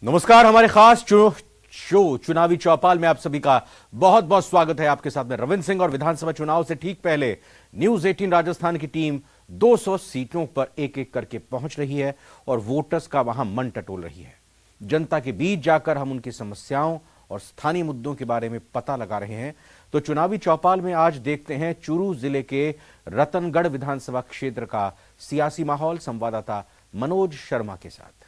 नमस्कार। हमारे खास शो चुनावी चौपाल में आप सभी का बहुत बहुत स्वागत है। आपके साथ में रविंद्र सिंह और विधानसभा चुनाव से ठीक पहले न्यूज 18 राजस्थान की टीम 200 सीटों पर एक एक करके पहुंच रही है और वोटर्स का वहां मन टटोल रही है। जनता के बीच जाकर हम उनकी समस्याओं और स्थानीय मुद्दों के बारे में पता लगा रहे हैं। तो चुनावी चौपाल में आज देखते हैं चूरू जिले के रतनगढ़ विधानसभा क्षेत्र का सियासी माहौल संवाददाता मनोज शर्मा के साथ।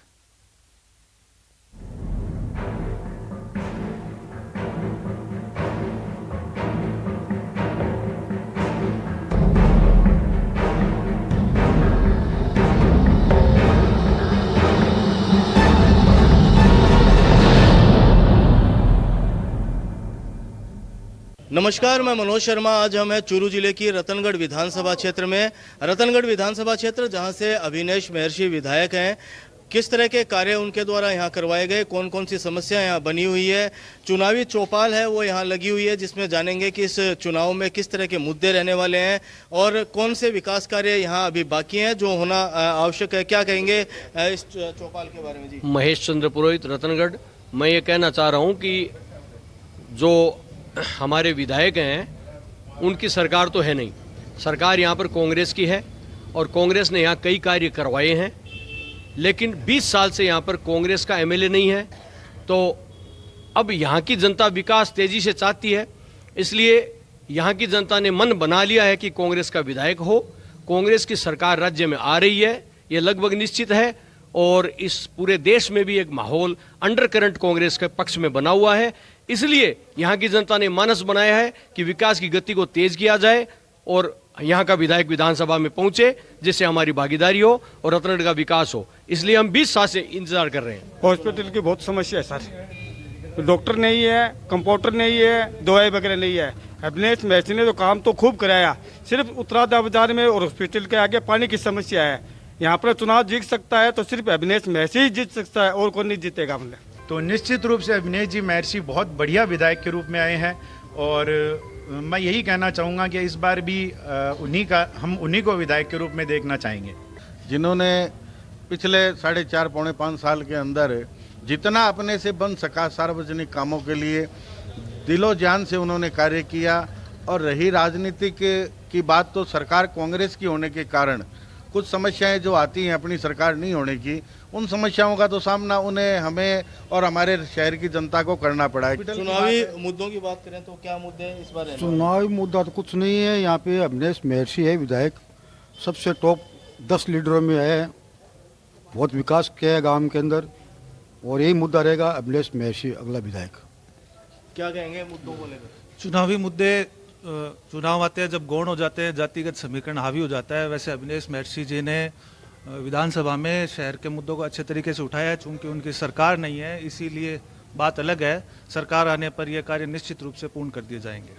नमस्कार, मैं मनोज शर्मा। आज हम हैं चूरू जिले की रतनगढ़ विधानसभा क्षेत्र में। रतनगढ़ विधानसभा क्षेत्र जहां से अभिनेश महर्षि विधायक हैं, किस तरह के कार्य उनके द्वारा यहां करवाए गए, कौन कौन सी समस्या यहां बनी हुई है, चुनावी चौपाल है वो यहां लगी हुई है जिसमें जानेंगे कि इस चुनाव में किस तरह के मुद्दे रहने वाले हैं और कौन से विकास कार्य यहां अभी बाकी हैं जो होना आवश्यक है। क्या कहेंगे इस चौपाल के बारे में? जी, महेश चंद्र पुरोहित, रतनगढ़। मैं ये कहना चाह रहा हूँ कि जो हमारे विधायक हैं उनकी सरकार तो है नहीं। सरकार यहाँ पर कांग्रेस की है और कांग्रेस ने यहाँ कई कार्य करवाए हैं, लेकिन 20 साल से यहाँ पर कांग्रेस का एमएलए नहीं है। तो अब यहाँ की जनता विकास तेजी से चाहती है, इसलिए यहाँ की जनता ने मन बना लिया है कि कांग्रेस का विधायक हो। कांग्रेस की सरकार राज्य में आ रही है, ये लगभग निश्चित है। और इस पूरे देश में भी एक माहौल अंडर करंट कांग्रेस के पक्ष में बना हुआ है। इसलिए यहाँ की जनता ने मानस बनाया है कि विकास की गति को तेज किया जाए और यहाँ का विधायक विधानसभा में पहुंचे, जिससे हमारी भागीदारी हो और रतनगढ़ का विकास हो। इसलिए हम 20 साल से इंतजार कर रहे हैं। हॉस्पिटल की बहुत समस्या है सर, डॉक्टर नहीं है, कंपाउंडर नहीं है, दवाई वगैरह नहीं है। अभिनेश महर्षि ने तो काम तो खूब कराया, सिर्फ उत्तराधा बाजार में और हॉस्पिटल के आगे पानी की समस्या है। यहाँ पर चुनाव जीत सकता है तो सिर्फ अभिनेश महर्षि ही जीत सकता है और कोई नहीं जीतेगा। हमने तो निश्चित रूप से अभिनेश जी महर्षि बहुत बढ़िया विधायक के रूप में आए हैं और मैं यही कहना चाहूँगा कि इस बार भी हम उन्हीं को विधायक के रूप में देखना चाहेंगे, जिन्होंने पिछले 4.5 पौने 5 साल के अंदर जितना अपने से बन सका सार्वजनिक कामों के लिए दिलो जान से उन्होंने कार्य किया। और रही राजनीति की बात, तो सरकार कांग्रेस की होने के कारण कुछ समस्याएं जो आती हैं अपनी सरकार नहीं होने की, उन समस्याओं का तो सामना उन्हें, हमें और हमारे शहर की जनता को करना पड़ा है। चुनावी मुद्दों की बात करें तो क्या मुद्दे हैं इस बार? चुनावी मुद्दा तो कुछ नहीं है। यहाँ पे अभिनेश महर्षि है विधायक, सबसे टॉप 10 लीडरों में है, बहुत विकास किया है गांव के अंदर और यही मुद्दा रहेगा अभिनेश महर्षि अगला विधायक। क्या कहेंगे मुद्दों को लेकर? चुनावी मुद्दे, चुनाव आते हैं जब गौण हो जाते हैं, जातिगत समीकरण हावी हो जाता है। वैसे अभिनेश महर्षि जी ने विधानसभा में शहर के मुद्दों को अच्छे तरीके से उठाया है। चूंकि उनकी सरकार नहीं है इसीलिए बात अलग है, सरकार आने पर यह कार्य निश्चित रूप से पूर्ण कर दिए जाएंगे।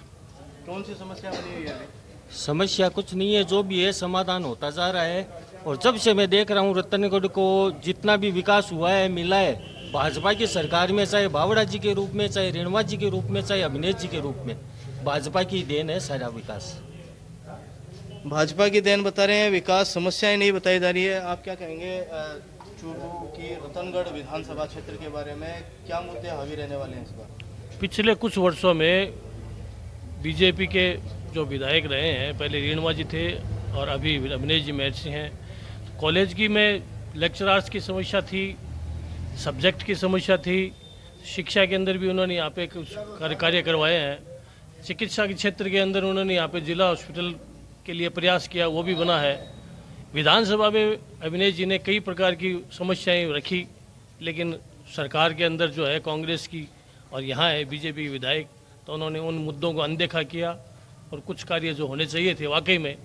कौन सी समस्या बनी हुई है? समस्या कुछ नहीं है, जो भी है समाधान होता जा रहा है। और जब से मैं देख रहा हूँ रतनगढ़ को जितना भी विकास हुआ है मिला है भाजपा की सरकार में, चाहे बावड़ा जी के रूप में, चाहे रेणुवा जी के रूप में, चाहे अभिनेश जी के रूप में, भाजपा की देन है सारा विकास। भाजपा की देन बता रहे हैं, विकास समस्याएं नहीं बताई जा रही है। आप क्या कहेंगे चूरू की रतनगढ़ विधानसभा क्षेत्र के बारे में? क्या मुद्दे हावी रहने वाले हैं इस बार? पिछले कुछ वर्षों में बीजेपी के जो विधायक रहे हैं, पहले रेणुवा जी थे और अभी अभिनेश जी महर्षि हैं। कॉलेज की में लेक्चरार्स की समस्या थी, सब्जेक्ट की समस्या थी, शिक्षा के अंदर भी उन्होंने यहाँ पे कुछ कार्य करवाए हैं। चिकित्सा के क्षेत्र के अंदर उन्होंने यहाँ पे जिला हॉस्पिटल के लिए प्रयास किया, वो भी बना है। विधानसभा में अभिनेश जी ने कई प्रकार की समस्याएं रखी, लेकिन सरकार के अंदर जो है कांग्रेस की और यहाँ है बीजेपी के विधायक, तो उन्होंने उन मुद्दों को अनदेखा किया और कुछ कार्य जो होने चाहिए थे वाकई में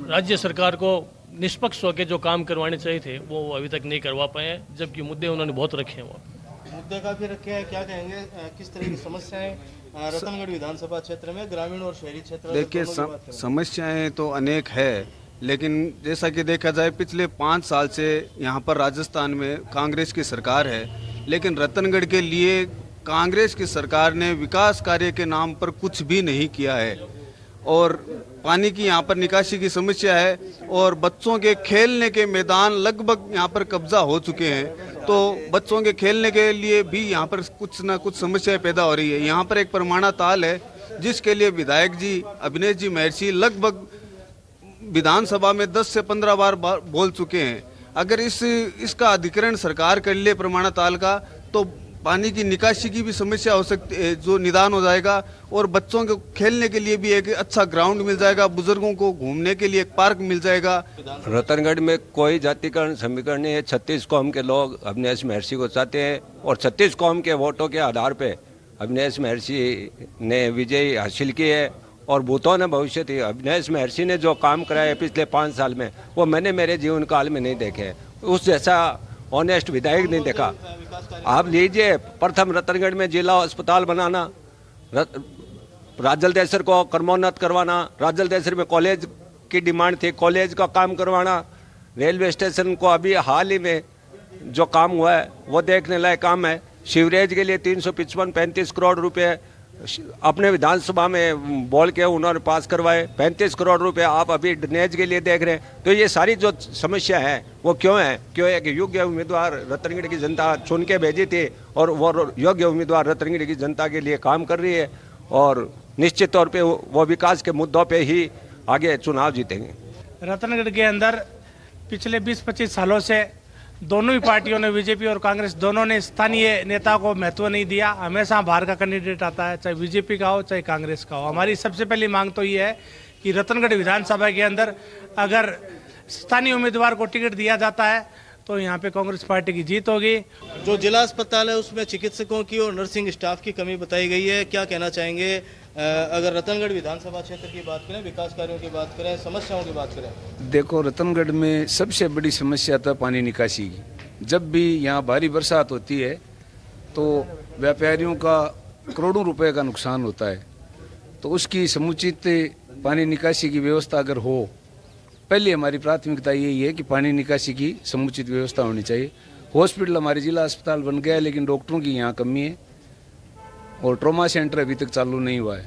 राज्य सरकार को निष्पक्ष होकर जो काम करवाने चाहिए थे वो अभी तक नहीं करवा पाए हैं, जबकि मुद्दे उन्होंने बहुत रखे हैं। वो मुद्दे काफी रखे हैं। क्या कहेंगे किस तरह की समस्याएं रतनगढ़ विधानसभा क्षेत्र में, ग्रामीण और शहरी क्षेत्र? देखिए समस्याएं तो अनेक है, लेकिन जैसा कि देखा जाए पिछले 5 साल से यहाँ पर राजस्थान में कांग्रेस की सरकार है, लेकिन रतनगढ़ के लिए कांग्रेस की सरकार ने विकास कार्य के नाम पर कुछ भी नहीं किया है। और पानी की यहाँ पर निकासी की समस्या है और बच्चों के खेलने के मैदान लगभग यहाँ पर कब्जा हो चुके हैं तो बच्चों के खेलने के लिए भी यहाँ पर कुछ ना कुछ समस्याएं पैदा हो रही है। यहाँ पर एक परमाणा ताल है जिसके लिए विधायक जी अभिनेश जी महर्षि लगभग विधानसभा में 10 से 15 बार बोल चुके हैं। अगर इसका अधिग्रहण सरकार कर ले परमाणा ताल का, तो पानी की निकासी की भी समस्या हो सकती है, जो निदान हो जाएगा, और बच्चों को खेलने के लिए भी एक अच्छा ग्राउंड मिल जाएगा, बुजुर्गों को घूमने के लिए एक पार्क मिल जाएगा। रतनगढ़ में कोई जातिकरण समीकरण नहीं है। 36 कौम के लोग अभिनेश महर्षि को चाहते हैं और 36 कौम के वोटों के आधार पे अभिनेश महर्षि ने विजय हासिल की है। और भूतों ने भविष्य थी। अभिनेश महर्षि ने जो काम कराया है पिछले 5 साल में, वो मैंने मेरे जीवन काल में नहीं देखे। उस जैसा ऑनेस्ट विधायक नहीं देखा। आप लीजिए, प्रथम रतनगढ़ में जिला अस्पताल बनाना, राजल देसर को कर्मोन्नत करवाना, राजल देसर में कॉलेज की डिमांड थी, कॉलेज का काम करवाना, रेलवे स्टेशन को अभी हाल ही में जो काम हुआ है वो देखने लायक काम है। सीवरेज के लिए 355-35 करोड़ रुपए अपने विधानसभा में बोल के उन्होंने पास करवाए। 35 करोड़ रुपए आप अभी ड्रेनेज के लिए देख रहे हैं। तो ये सारी जो समस्या है वो क्यों है? क्यों है कि योग्य उम्मीदवार रतनगढ़ की जनता चुन के भेजी थी और वो योग्य उम्मीदवार रतनगढ़ की जनता के लिए काम कर रही है और निश्चित तौर पे वो विकास के मुद्दों पे ही आगे चुनाव जीतेंगे। रतनगढ़ के अंदर पिछले 20-25 सालों से दोनों ही पार्टियों ने, बीजेपी और कांग्रेस दोनों ने, स्थानीय नेता को महत्व नहीं दिया। हमेशा बाहर का कैंडिडेट आता है, चाहे बीजेपी का हो चाहे कांग्रेस का हो। हमारी सबसे पहली मांग तो ये है कि रतनगढ़ विधानसभा के अंदर अगर स्थानीय उम्मीदवार को टिकट दिया जाता है तो यहाँ पे कांग्रेस पार्टी की जीत होगी। जो जिला अस्पताल है उसमें चिकित्सकों की और नर्सिंग स्टाफ की कमी बताई गई है, क्या कहना चाहेंगे? अगर रतनगढ़ विधानसभा क्षेत्र की बात करें, विकास कार्यों की बात करें, समस्याओं की बात करें। देखो, रतनगढ़ में सबसे बड़ी समस्या था पानी निकासी की। जब भी यहाँ भारी बरसात होती है तो व्यापारियों का करोड़ों रुपए का नुकसान होता है। तो उसकी समुचित पानी निकासी की व्यवस्था अगर हो, पहले हमारी प्राथमिकता यही है कि पानी निकासी की समुचित व्यवस्था होनी चाहिए। हॉस्पिटल हमारे जिला अस्पताल बन गया है लेकिन डॉक्टरों की यहाँ कमी है और ट्रॉमा सेंटर अभी तक चालू नहीं हुआ है,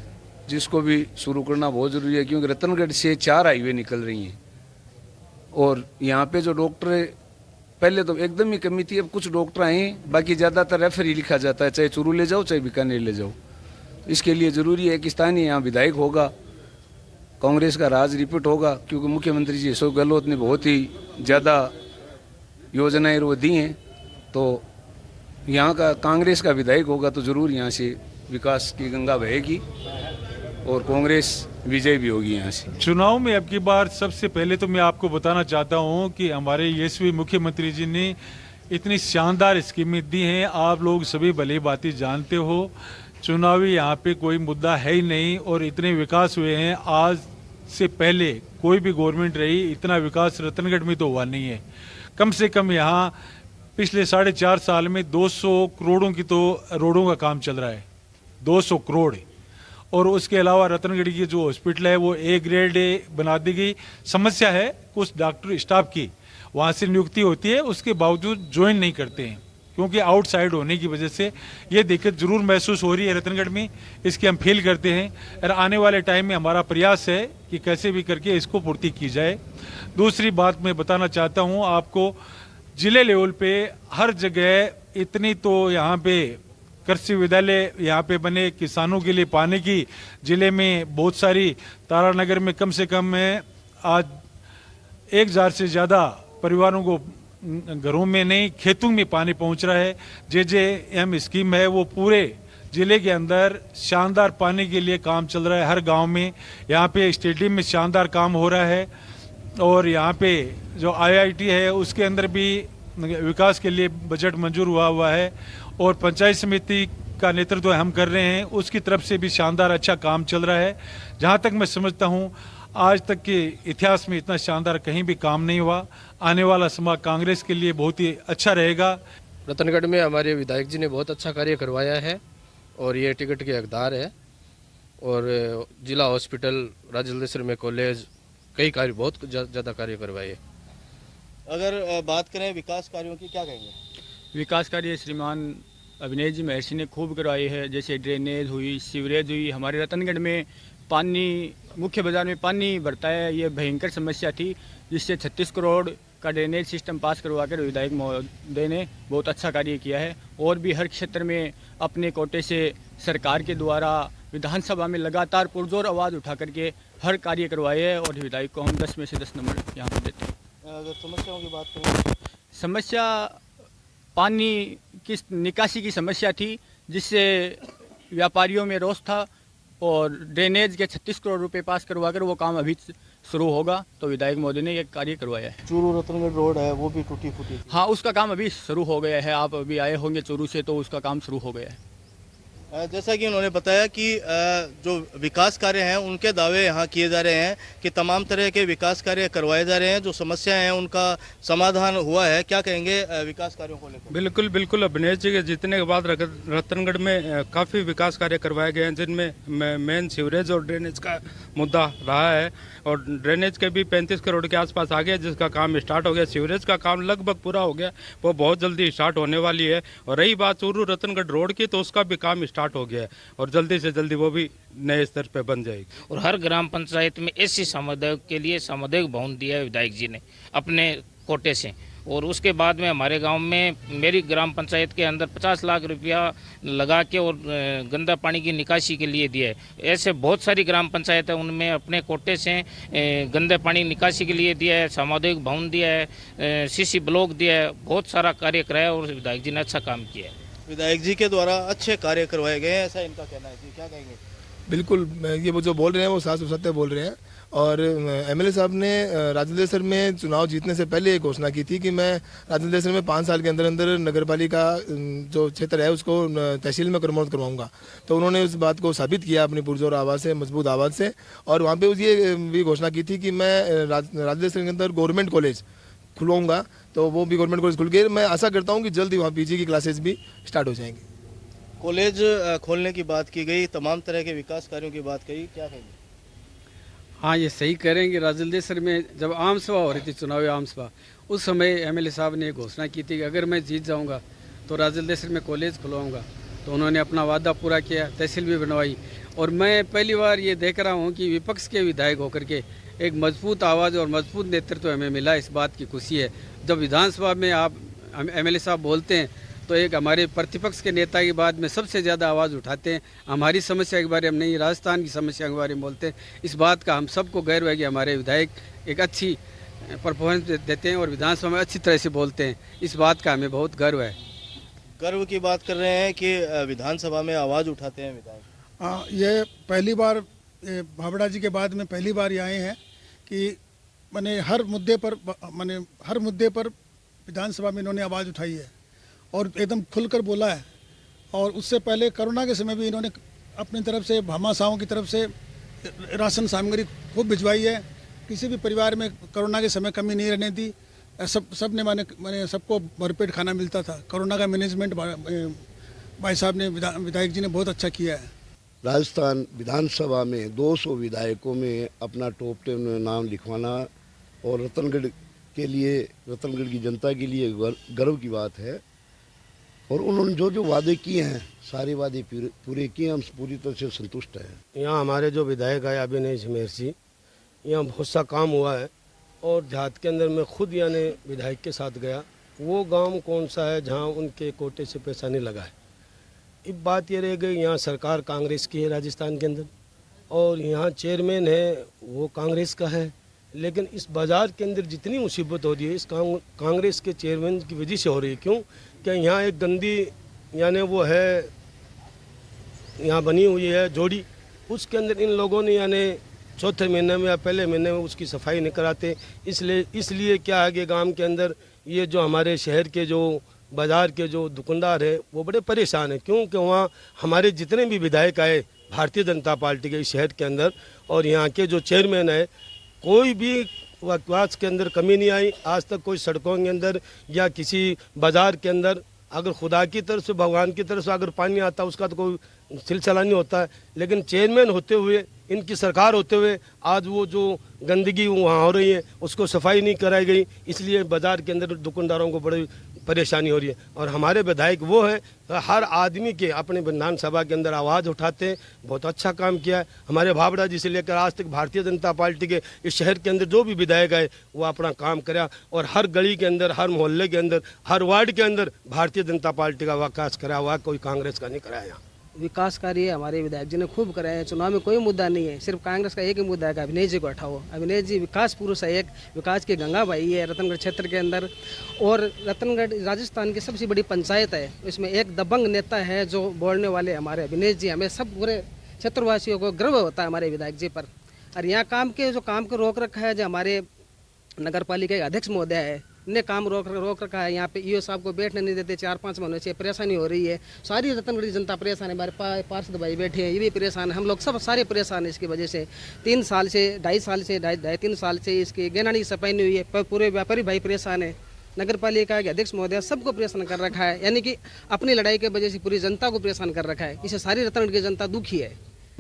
जिसको भी शुरू करना बहुत ज़रूरी है क्योंकि रतनगढ़ से 4 हाईवे निकल रही हैं और यहाँ पे जो डॉक्टर पहले तो एकदम ही कमी थी, अब कुछ डॉक्टर आए, बाकी ज़्यादातर रेफर ही लिखा जाता है, चाहे चूरू ले जाओ चाहे बीकानेर ले जाओ। इसके लिए ज़रूरी है कि स्थानीय यहाँ विधायक होगा, कांग्रेस का राज रिपीट होगा क्योंकि मुख्यमंत्री जी अशोक गहलोत ने बहुत ही ज़्यादा योजनाएं वो दी हैं। तो यहाँ का कांग्रेस का विधायक होगा तो ज़रूर यहाँ से विकास की गंगा बहेगी और कांग्रेस विजय भी होगी यहाँ से। चुनाव में अब की बार सबसे पहले तो मैं आपको बताना चाहता हूँ कि हमारे यशस्वी मुख्यमंत्री जी ने इतनी शानदार स्कीमें दी हैं। आप लोग सभी भली भांति जानते हो, चुनावी यहाँ पे कोई मुद्दा है ही नहीं और इतने विकास हुए हैं। आज से पहले कोई भी गवर्नमेंट रही, इतना विकास रतनगढ़ में तो हुआ नहीं है। कम से कम यहाँ पिछले 4.5 साल में 200 करोड़ों की तो रोडों का काम चल रहा है, 200 करोड़। और उसके अलावा रतनगढ़ की जो हॉस्पिटल है वो A ग्रेड बना दी गई। समस्या है कुछ डॉक्टर स्टाफ की, वहाँ से नियुक्ति होती है उसके बावजूद ज्वाइन नहीं करते हैं क्योंकि आउटसाइड होने की वजह से ये दिक्कत जरूर महसूस हो रही है रतनगढ़ में। इसकी हम फील करते हैं और आने वाले टाइम में हमारा प्रयास है कि कैसे भी करके इसको पूर्ति की जाए। दूसरी बात मैं बताना चाहता हूँ आपको, जिले लेवल पे हर जगह इतनी तो यहाँ पे कृषि विद्यालय यहाँ पे बने, किसानों के लिए पानी की जिले में बहुत सारी, तारानगर में कम से कम आज 1000 से ज़्यादा परिवारों को घरों में नहीं खेतों में पानी पहुँच रहा है। JJM स्कीम है वो पूरे जिले के अंदर शानदार पानी के लिए काम चल रहा है हर गांव में। यहाँ पे स्टेडियम में शानदार काम हो रहा है और यहाँ पे जो IIT है उसके अंदर भी विकास के लिए बजट मंजूर हुआ है और पंचायत समिति का नेतृत्व हम कर रहे हैं, उसकी तरफ से भी शानदार अच्छा काम चल रहा है। जहाँ तक मैं समझता हूँ आज तक के इतिहास में इतना शानदार कहीं भी काम नहीं हुआ। आने वाला समय कांग्रेस के लिए बहुत ही अच्छा रहेगा। रतनगढ़ में हमारे विधायक जी ने बहुत अच्छा कार्य करवाया है और ये टिकट के हकदार है और जिला हॉस्पिटल, राजलदेसर में कॉलेज, कई कार्य, बहुत ज़्यादा कार्य करवाए। अगर बात करें विकास कार्यों की, क्या कहेंगे? विकास कार्य श्रीमान अभिनेश जी महर्षि ने खूब करवाई है, जैसे ड्रेनेज हुई, सीवरेज हुई। हमारे रतनगढ़ में पानी, मुख्य बाजार में पानी भरता है, ये भयंकर समस्या थी जिससे 36 करोड़ का ड्रेनेज सिस्टम पास करवा कर विधायक महोदय ने बहुत अच्छा कार्य किया है। और भी हर क्षेत्र में अपने कोटे से सरकार के द्वारा विधानसभा में लगातार पुरजोर आवाज़ उठा करके हर कार्य करवाए है और विधायक को हम 10 में से 10 नंबर यहाँ पर देते हैं। अगर समस्याओं की बात करें, समस्या पानी की निकासी की समस्या थी, जिससे व्यापारियों में रोष था और ड्रेनेज के 36 करोड़ रुपए पास करवा कर वो काम अभी शुरू होगा, तो विधायक महोदय ने ये कार्य करवाया है। चूरू रतनगढ़ रोड है वो भी टूटी फूटी। हाँ, उसका काम अभी शुरू हो गया है। आप अभी आए होंगे चूरू से, तो उसका काम शुरू हो गया है। जैसा कि उन्होंने बताया कि जो विकास कार्य हैं उनके दावे यहाँ किए जा रहे हैं कि तमाम तरह के विकास कार्य करवाए जा रहे हैं, जो समस्याएं हैं उनका समाधान हुआ है। क्या कहेंगे विकास कार्यों को लेकर? बिल्कुल बिल्कुल, अभिनेश जी के जीतने के बाद रतनगढ़ में काफ़ी विकास कार्य करवाए गए हैं, जिनमें मेन सीवरेज और ड्रेनेज का मुद्दा रहा है। और ड्रेनेज के भी 35 करोड़ के आसपास आ गया, जिसका काम स्टार्ट हो गया। सीवरेज का काम लगभग पूरा हो गया, वो बहुत जल्दी स्टार्ट होने वाली है। और रही बात चूरू रतनगढ़ रोड की, तो उसका भी काम स्टार्ट हो गया है और जल्दी से जल्दी वो भी नए स्तर पे बन जाएगी। और हर ग्राम पंचायत में ऐसी सामुदायिक के लिए सामुदायिक भवन दिया है विधायक जी ने अपने कोटे से। और उसके बाद में हमारे गांव में मेरी ग्राम पंचायत के अंदर 50 लाख रुपया लगा के और गंदा पानी की निकासी के लिए दिया है। ऐसे बहुत सारी ग्राम पंचायत है, उनमें अपने कोटे से गंदे पानी निकासी के लिए दिया है, सामुदायिक भवन दिया है, सीसी ब्लॉक दिया है, बहुत सारा कार्य कराया और विधायक जी ने अच्छा काम किया है। विधायक जी के द्वारा अच्छे कार्य करवाए गए हैं, ऐसा इनका कहना है जी। क्या कहेंगे? बिल्कुल, ये वो जो बोल रहे हैं वो साफ सत्य बोल रहे हैं। और एमएलए साहब ने राजलदेसर में चुनाव जीतने से पहले एक घोषणा की थी कि मैं राजलदेसर में 5 साल के अंदर अंदर नगरपालिका जो क्षेत्र है उसको तहसील में कन्वर्ट करवाऊंगा। तो उन्होंने उस बात को साबित किया अपनी पुरजोर आवाज़ से, मजबूत आवाज़ से। और वहाँ पे ये भी घोषणा की थी कि मैं राजलदेसर के अंदर गवर्नमेंट कॉलेज खुलवाऊंगा, तो वो भी गवर्नमेंट कॉलेज खुल गए। मैं आशा करता हूँ कि जल्द ही वहाँ पीजी की क्लासेस भी स्टार्ट हो जाएंगी। कॉलेज खोलने की बात की गई, तमाम तरह के विकास कार्यों की बात कही, क्या कहेंगे? हाँ, ये सही कह रहे हैं कि राजलदेसर में जब आम सभा हो रही थी, चुनावी आम सभा, उस समय एमएलए साहब ने घोषणा की थी कि अगर मैं जीत जाऊंगा तो राजलदेसर में कॉलेज खुलवाऊंगा। तो उन्होंने अपना वादा पूरा किया, तहसील भी बनवाई। और मैं पहली बार ये देख रहा हूँ कि विपक्ष के विधायक होकर के एक मजबूत आवाज़ और मजबूत नेतृत्व हमें मिला, इस बात की खुशी है। जब विधानसभा में आप एमएलए साहब बोलते हैं तो एक हमारे प्रतिपक्ष के नेता की बात में सबसे ज़्यादा आवाज़ उठाते हैं। हमारी समस्या के बारे में नहीं, राजस्थान की समस्या के बारे में बोलते हैं। इस बात का हम सबको गर्व है कि हमारे विधायक एक अच्छी परफॉर्मेंस देते हैं और विधानसभा में अच्छी तरह से बोलते हैं। इस बात का हमें बहुत गर्व है। गर्व की बात कर रहे हैं कि विधानसभा में आवाज़ उठाते हैं विधायक। ये पहली बार भावड़ा जी के बाद में पहली बार ये आए हैं कि मैंने हर मुद्दे पर विधानसभा में इन्होंने आवाज़ उठाई है और एकदम खुलकर बोला है। और उससे पहले कोरोना के समय भी इन्होंने अपनी तरफ से भामाशाहों की तरफ से राशन सामग्री खूब भिजवाई है। किसी भी परिवार में कोरोना के समय कमी नहीं रहने दी। सब ने मैंने सबको भरपेट खाना मिलता था। कोरोना का मैनेजमेंट भाई साहब ने, विधायक जी ने बहुत अच्छा किया है। राजस्थान विधानसभा में 200 विधायकों में अपना टॉप 10 में नाम लिखवाना और रतनगढ़ के लिए, रतनगढ़ की जनता के लिए गर्व की बात है। और उन्होंने जो वादे किए हैं सारे वादे पूरे किए, हम पूरी तरह से संतुष्ट हैं। यहाँ हमारे जो विधायक आए अभिनेश महर्षि, यहाँ बहुत सा काम हुआ है। और देहात के अंदर मैं खुद यानी विधायक के साथ गया, वो गांव कौन सा है जहाँ उनके कोटे से पैसा नहीं लगा है। अब बात ये रह गई, यहाँ सरकार कांग्रेस की है राजस्थान के अंदर और यहाँ चेयरमैन है वो कांग्रेस का है। लेकिन इस बाज़ार के अंदर जितनी मुसीबत हो रही है इस कांग्रेस के चेयरमैन की वजह से हो रही है। क्यों? कि यहाँ एक गंदी यानी वो है यहाँ बनी हुई है जोड़ी, उसके अंदर इन लोगों ने यानी चौथे महीने में या पहले महीने में उसकी सफाई नहीं कराते। इसलिए क्या है कि गांव के अंदर ये जो हमारे शहर के जो बाज़ार के जो दुकानदार है वो बड़े परेशान हैं। क्योंकि वहाँ हमारे जितने भी विधायक आए भारतीय जनता पार्टी के इस शहर के अंदर और यहाँ के जो चेयरमैन है, कोई भी विकास के अंदर कमी नहीं आई। आज तक कोई सड़कों के अंदर या किसी बाज़ार के अंदर अगर खुदा की तरफ से, भगवान की तरफ से अगर पानी आता उसका तो कोई सिलसिला नहीं होता है। लेकिन चेयरमैन होते हुए, इनकी सरकार होते हुए आज वो जो गंदगी वहाँ हो रही है उसको सफाई नहीं कराई गई, इसलिए बाज़ार के अंदर दुकानदारों को बड़ी परेशानी हो रही है। और हमारे विधायक वो है हर आदमी के अपने विधानसभा के अंदर आवाज़ उठाते हैं, बहुत अच्छा काम किया है। हमारे भावड़ा जी से लेकर आज तक भारतीय जनता पार्टी के इस शहर के अंदर जो भी विधायक आए वो अपना काम करा, और हर गली के अंदर, हर मोहल्ले के अंदर, हर वार्ड के अंदर भारतीय जनता पार्टी का विकास करा हुआ, कोई कांग्रेस का नहीं कराया। यहाँ विकास कार्य हमारे विधायक जी ने खूब कराया है। चुनाव में कोई मुद्दा नहीं है, सिर्फ कांग्रेस का एक ही मुद्दा है कि अभिनय जी को हटाओ। अभिनय जी विकास पुरुष है, एक विकास की गंगा बही है रतनगढ़ क्षेत्र के अंदर। और रतनगढ़ राजस्थान की सबसे बड़ी पंचायत है, इसमें एक दबंग नेता है जो बोलने वाले हमारे अभिनय जी। हमें सब पूरे क्षेत्रवासियों को गर्व होता है हमारे विधायक जी पर। और यहाँ काम को रोक रखा है जो हमारे नगर पालिका के अध्यक्ष महोदय है, ने काम रोक रखा है। यहाँ पे ईओ साहब को बैठने नहीं देते, 4-5 महीनों से परेशानी हो रही है। सारी रतनगढ़ जनता परेशान है, हमारे पार्षद भाई बैठे हैं ये भी परेशान है, हम लोग सब सारे परेशान है इसकी वजह से। 3 साल से 2.5 साल से इसकी गैनानी की सफाई नहीं हुई है, पूरे व्यापारी भाई परेशान है। नगर पालिका के अध्यक्ष महोदय सबको परेशान कर रखा है, यानी कि अपनी लड़ाई की वजह से पूरी जनता को परेशान कर रखा है। इससे सारी रतनगढ़ की जनता दुखी है।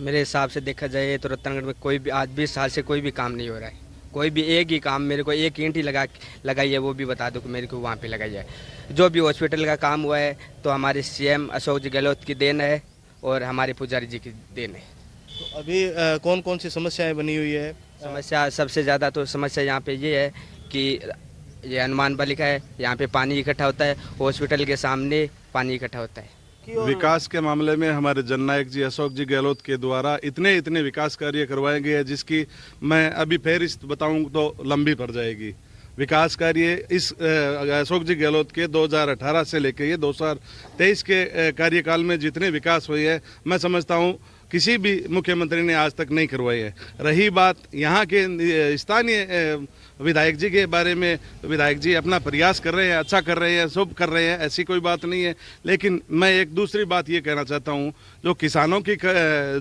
मेरे हिसाब से देखा जाए तो रतनगढ़ में कोई भी आज 20 साल से कोई भी काम नहीं हो रहा है। कोई भी एक ही काम, मेरे को एक ईंट ही लगाई है, वो भी बता दो कि मेरे को वहाँ पे लगाई है। जो भी हॉस्पिटल का काम हुआ है तो हमारे सीएम अशोक जी गहलोत की देन है और हमारे पुजारी जी की देन है। तो अभी कौन कौन सी समस्याएं बनी हुई है? समस्या सबसे ज़्यादा तो समस्या यहाँ पे ये है कि ये हनुमान बालिका है, यहाँ पे पानी इकट्ठा होता है, हॉस्पिटल के सामने पानी इकट्ठा होता है। विकास के मामले में हमारे जननायक जी अशोक जी गहलोत के द्वारा इतने विकास कार्य करवाए गए हैं जिसकी मैं अभी फहरिस्त बताऊं तो लंबी पड़ जाएगी। विकास कार्य इस अशोक जी गहलोत के 2018 से लेकर ये 2023 के कार्यकाल में जितने विकास हुए हैं मैं समझता हूँ किसी भी मुख्यमंत्री ने आज तक नहीं करवाई है। रही बात यहाँ के स्थानीय विधायक जी के बारे में, विधायक जी अपना प्रयास कर रहे हैं, अच्छा कर रहे हैं, शुभ कर रहे हैं, ऐसी कोई बात नहीं है। लेकिन मैं एक दूसरी बात ये कहना चाहता हूँ, जो किसानों की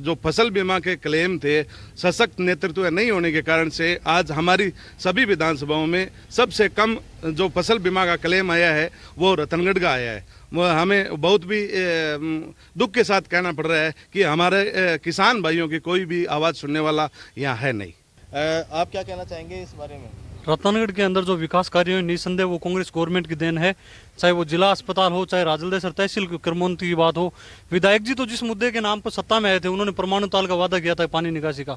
जो फसल बीमा के क्लेम थे, सशक्त नेतृत्व नहीं होने के कारण से आज हमारी सभी विधानसभाओं में सबसे कम जो फसल बीमा का क्लेम आया है वो रतनगढ़ का आया है। हमें बहुत भी दुख के साथ कहना पड़ रहा है कि हमारे किसान भाइयों की कोई भी आवाज़ सुनने वाला यहाँ है नहीं। आप क्या कहना चाहेंगे इस बारे में? रतनगढ़ के अंदर जो विकास कार्य है निसंदेह वो कांग्रेस गवर्नमेंट की देन है, चाहे वो जिला अस्पताल हो, चाहे राजलदेसर तहसील क्रमोन्नति की बात हो। विधायक जी तो जिस मुद्दे के नाम पर सत्ता में आए थे, उन्होंने परमाणु ताल का वादा किया था पानी निकासी का,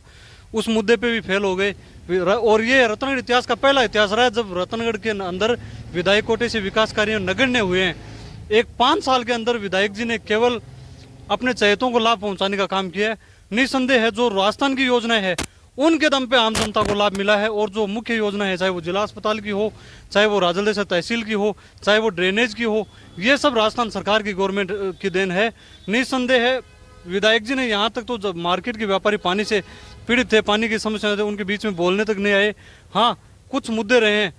उस मुद्दे पे भी फेल हो गए। और ये रतनगढ़ इतिहास का पहला इतिहास रहा है जब रतनगढ़ के अंदर विधायक कोटे से विकास कार्य नगण्य हुए हैं। एक 5 साल के अंदर विधायक जी ने केवल अपने चहेतों को लाभ पहुंचाने का काम किया है। निसंदेह है जो राजस्थान की योजना है उनके दम पे आम जनता को लाभ मिला है, और जो मुख्य योजना है चाहे वो जिला अस्पताल की हो, चाहे वो राजलदेसर तहसील की हो, चाहे वो ड्रेनेज की हो, ये सब राजस्थान सरकार की गवर्नमेंट की देन है। निसंदेह है विधायक जी ने यहाँ तक तो जब मार्केट के व्यापारी पानी से पीड़ित थे, पानी की समस्या थे, उनके बीच में बोलने तक नहीं आए। हाँ, कुछ मुद्दे रहे हैं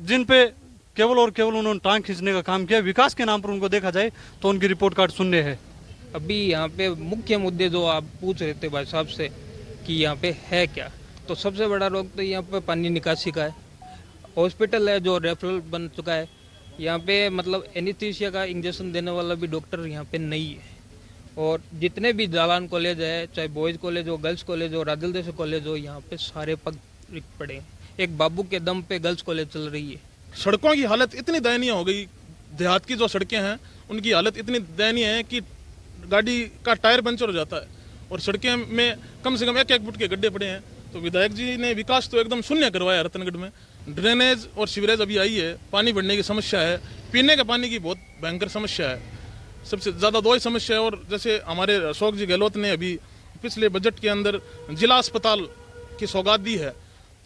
जिन पे केवल और केवल उन्होंने टांग खींचने का काम किया। विकास के नाम पर उनको देखा जाए तो उनकी रिपोर्ट कार्ड शून्य है। अभी यहाँ पे मुख्य मुद्दे जो आप पूछ रहे थे भाई साहब से कि यहाँ पे है क्या, तो सबसे बड़ा रोग तो यहाँ पे पानी निकासी का है। हॉस्पिटल है जो रेफरल बन चुका है, यहाँ पे मतलब एनेस्थीसिया का इंजेक्शन देने वाला भी डॉक्टर यहाँ पे नहीं है। और जितने भी जालान कॉलेज है, चाहे बॉयज़ कॉलेज हो, गर्ल्स कॉलेज हो, राजलदेसर कॉलेज हो, यहाँ पे सारे पग पड़े हैं। एक बाबू के दम पे गर्ल्स कॉलेज चल रही है। सड़कों की हालत इतनी दयनीय हो गई, देहात की जो सड़कें हैं उनकी हालत इतनी दयनीय है कि गाड़ी का टायर पंचर हो जाता है, और सड़कें में कम से कम 1-1 फुट के गड्ढे पड़े हैं। तो विधायक जी ने विकास तो एकदम शून्य करवाया रतनगढ़ में। ड्रेनेज और सीवरेज अभी आई है, पानी बढ़ने की समस्या है, पीने के पानी की बहुत भयंकर समस्या है, सबसे ज़्यादा 2 ही समस्या है। और जैसे हमारे अशोक जी गहलोत ने अभी पिछले बजट के अंदर जिला अस्पताल की सौगात दी है,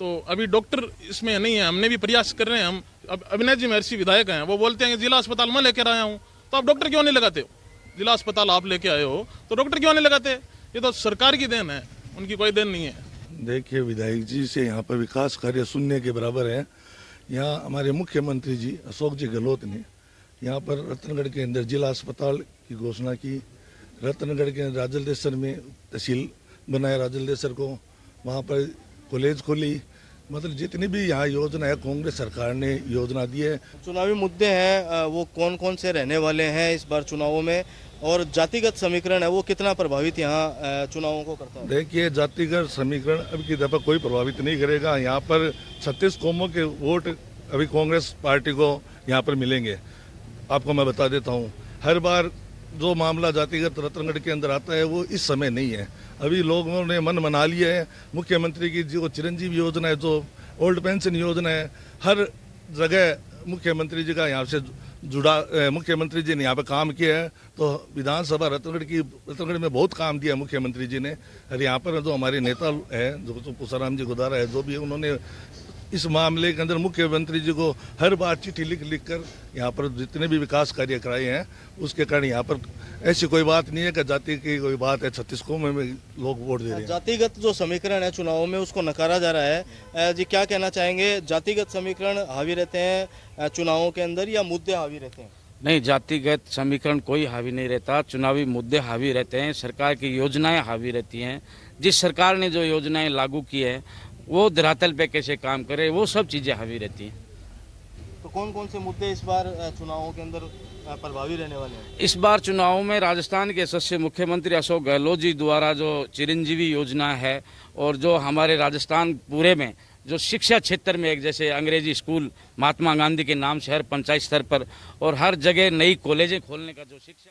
तो अभी डॉक्टर इसमें नहीं है। हमने भी प्रयास कर रहे हैं, हम अब अविनाश जी महर्षि विधायक हैं, वो बोलते हैं कि जिला अस्पताल मैं लेकर आया हूँ, तो आप डॉक्टर क्यों नहीं लगाते हो? जिला अस्पताल आप लेके आए हो तो डॉक्टर क्यों नहीं लगाते? ये तो सरकार की देन है, उनकी कोई देन नहीं है। देखिए, विधायक जी से यहाँ पर विकास कार्य शून्य के बराबर है। यहाँ हमारे मुख्यमंत्री जी अशोक जी गहलोत ने यहाँ पर रतनगढ़ के अंदर जिला अस्पताल की घोषणा की, रतनगढ़ के राजलदेसर में तहसील बनाया, राजलदेसर को वहाँ पर कॉलेज खोली। मतलब जितनी भी यहाँ योजना है कांग्रेस सरकार ने योजना दी है। चुनावी मुद्दे हैं वो कौन कौन से रहने वाले हैं इस बार चुनावों में, और जातिगत समीकरण है वो कितना प्रभावित यहाँ चुनावों को करता है? देखिए, जातिगत समीकरण अब की दफा कोई प्रभावित नहीं करेगा। यहाँ पर 36 कौमों के वोट अभी कांग्रेस पार्टी को यहाँ पर मिलेंगे। आपको मैं बता देता हूँ, हर बार जो मामला जातिगत रतनगढ़ के अंदर आता है वो इस समय नहीं है। अभी लोगों ने मन मना लिया है। मुख्यमंत्री की जो चिरंजीवी योजना है, जो ओल्ड पेंशन योजना है, हर जगह मुख्यमंत्री जी का यहाँ से जुड़ा, मुख्यमंत्री जी ने यहाँ पे काम किया है। तो विधानसभा रतनगढ़ में बहुत काम दिया मुख्यमंत्री जी ने। और यहाँ पर जो हमारे नेता है, जो पुष्पाराम जी गुदारा है, जो भी उन्होंने इस मामले के अंदर मुख्यमंत्री जी को हर बार चिट्ठी लिख कर यहाँ पर जितने भी विकास कार्य कराए हैं, उसके कारण यहाँ पर ऐसी कोई बात नहीं है कि जाति की कोई बात है। 36 को में लोग वोट दे रहे हैं। जातिगत जो समीकरण है चुनावों में, उसको नकारा जा रहा है। जी क्या कहना चाहेंगे, जातिगत समीकरण हावी रहते हैं चुनावों के अंदर या मुद्दे हावी रहते हैं? नहीं, जातिगत समीकरण कोई हावी नहीं रहता। चुनावी मुद्दे हावी रहते हैं, सरकार की योजनाएं हावी रहती हैं। जिस सरकार ने जो योजनाएं लागू की है वो धरातल पे कैसे काम करे, वो सब चीज़ें हावी रहती हैं। तो कौन कौन से मुद्दे इस बार चुनावों के अंदर प्रभावी रहने वाले हैं? इस बार चुनावों में राजस्थान के यशस्वी मुख्यमंत्री अशोक गहलोत जी द्वारा जो चिरंजीवी योजना है, और जो हमारे राजस्थान पूरे में जो शिक्षा क्षेत्र में एक जैसे अंग्रेजी स्कूल महात्मा गांधी के नाम से हर पंचायत स्तर पर और हर जगह नई कॉलेजें खोलने का जो शिक्षा